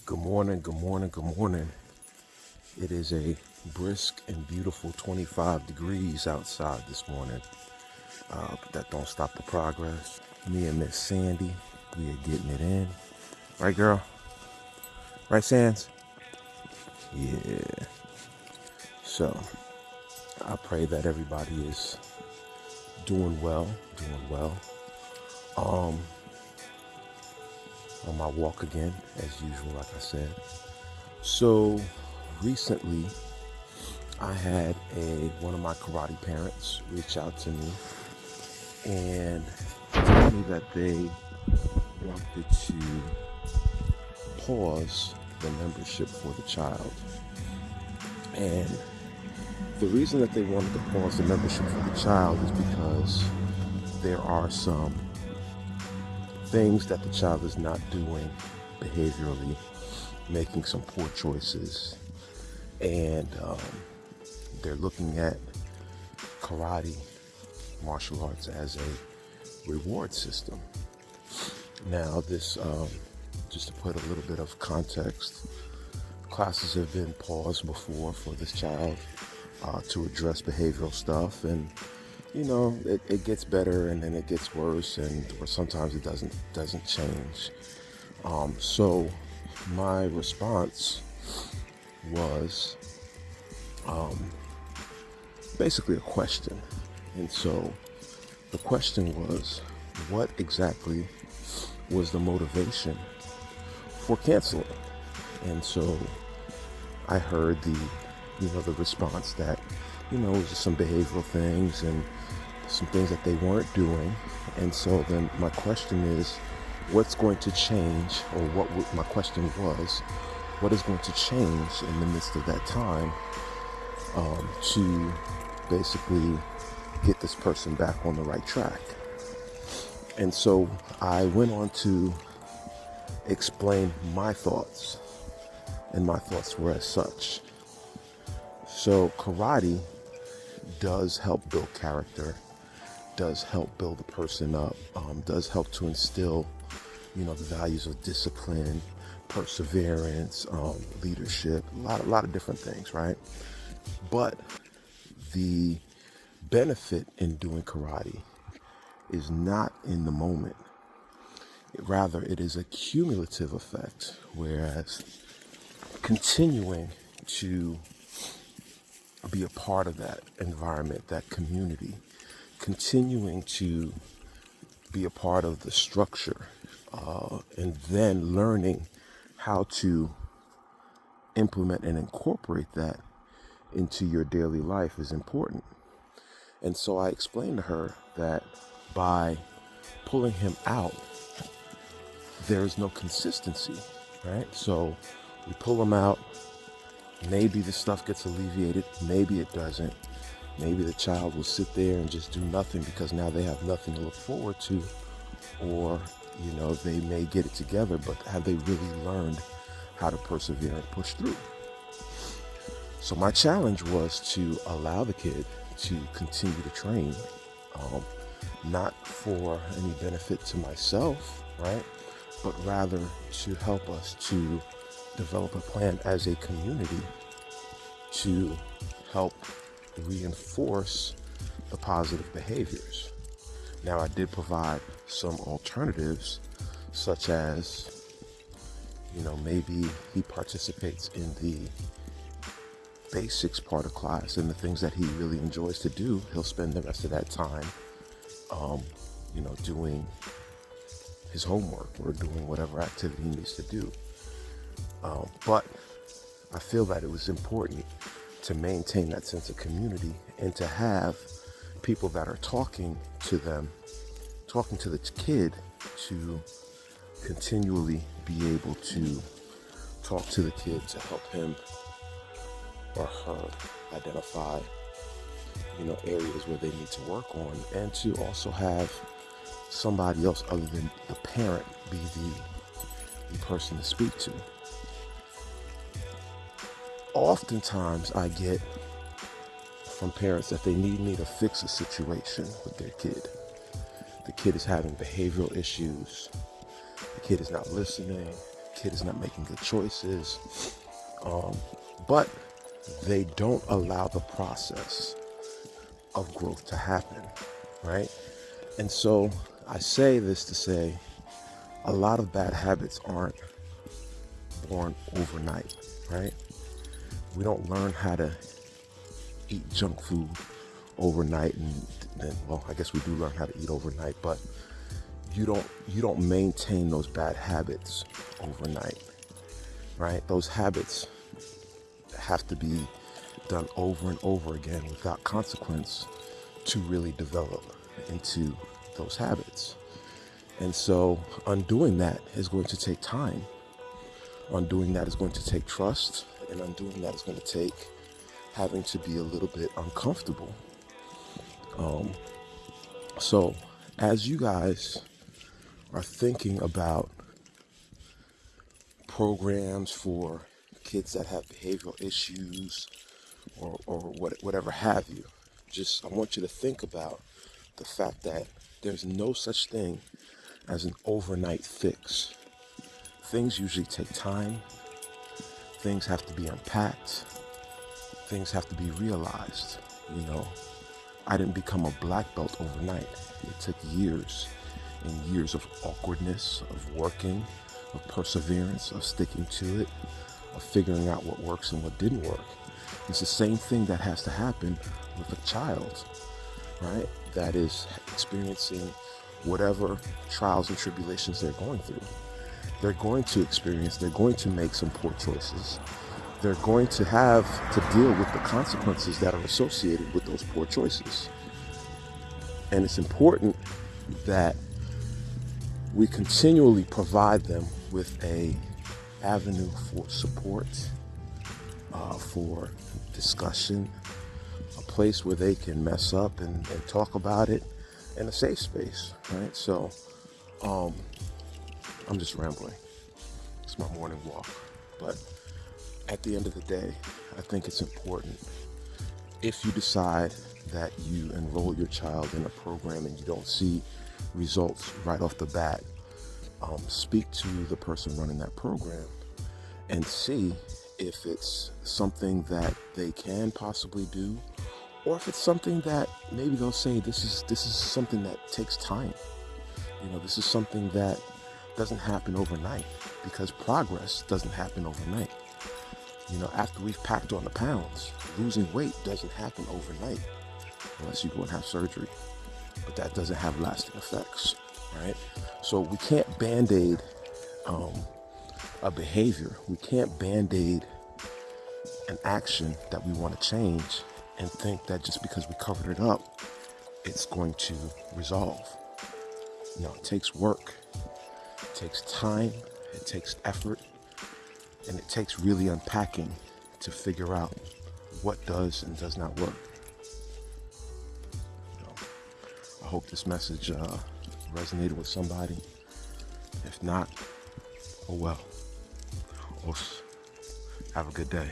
Good morning, good morning, good morning. It is a brisk and beautiful 25 degrees outside this morning. But that don't stop the progress. Me and Miss Sandy, we are getting it in. Right, girl? Right, Sands? Yeah. So, I pray that everybody is doing well, Um, on my walk again, as usual, like I said. So, recently, I had one of my karate parents reach out to me and tell me that they wanted to pause the membership for the child. And the reason that they wanted to pause the membership for the child is because there are some things that the child is not doing behaviorally, making some poor choices, and they're looking at karate, martial arts, as a reward system. Now, just to put a little bit of context, classes have been paused before for this child to address behavioral stuff, and it gets better and then it gets worse, or sometimes it doesn't change. So my response was basically a question, and so the question was, what exactly was the motivation for canceling? And so I heard the response that, it was just some behavioral things and some things that they weren't doing. And so then my question is, what's going to change, or my question was, what is going to change in the midst of that time to basically get this person back on the right track? And so I went on to explain my thoughts, and my thoughts were as such. So karate does help build character, does help build a person up, does help to instill, the values of discipline, perseverance, leadership, a lot of different things, right? But the benefit in doing karate is not in the moment. Rather, it is a cumulative effect, whereas continuing to be a part of that environment, that community, continuing to be a part of the structure, and then learning how to implement and incorporate that into your daily life is important. And so I explained to her that by pulling him out, there is no consistency, right? So we pull him out, maybe the stuff gets alleviated, maybe it doesn't. Maybe the child will sit there and just do nothing because now they have nothing to look forward to, or they may get it together, but have they really learned how to persevere and push through? So my challenge was to allow the kid to continue to train, not for any benefit to myself, right? But rather to help us to develop a plan as a community to help reinforce the positive behaviors. Now, I did provide some alternatives, such as, maybe he participates in the basics part of class, and the things that he really enjoys to do, he'll spend the rest of that time, doing his homework or doing whatever activity he needs to do. But I feel that it was important to maintain that sense of community and to have people that are talking to the kid, to continually be able to talk to the kid to help him or her identify, areas where they need to work on, and to also have somebody else other than the parent be the person to speak to. Oftentimes I get from parents that they need me to fix a situation with their kid. The kid is having behavioral issues. The kid is not listening. kid is not making good choices, but they don't allow the process of growth to happen, right? And so I say this to say a lot of bad habits aren't born overnight, right? We don't learn how to eat junk food overnight, and well, I guess we do learn how to eat overnight, but you don't maintain those bad habits overnight, right? Those habits have to be done over and over again without consequence to really develop into those habits. And so undoing that is going to take time. Undoing that is going to take trust, and undoing that is going to take having to be a little bit uncomfortable. So as you guys are thinking about programs for kids that have behavioral issues or whatever have you, I want you to think about the fact that there's no such thing as an overnight fix. Things usually take time. Things have to be unpacked. Things have to be realized. I didn't become a black belt overnight. It took years and years of awkwardness, of working, of perseverance, of sticking to it, of figuring out what works and what didn't work. It's the same thing that has to happen with a child, right? That is experiencing whatever trials and tribulations they're going through. They're going to make some poor choices. They're going to have to deal with the consequences that are associated with those poor choices. And it's important that we continually provide them with a avenue for support, for discussion, a place where they can mess up and talk about it in a safe space, right? So I'm just rambling. It's my morning walk. But at the end of the day, I think it's important, if you decide that you enroll your child in a program and you don't see results right off the bat, speak to the person running that program and see if it's something that they can possibly do, or if it's something that maybe they'll say, this is something that takes time. This is something that doesn't happen overnight, because progress doesn't happen overnight. After we've packed on the pounds, losing weight doesn't happen overnight unless you go and have surgery. But that doesn't have lasting effects, right? So we can't band-aid a behavior. We can't band-aid an action that we want to change and think that just because we covered it up, it's going to resolve. It takes work. It takes time. It takes effort. And it takes really unpacking to figure out what does and does not work. I hope this message resonated with somebody. If not, oh well. Have a good day.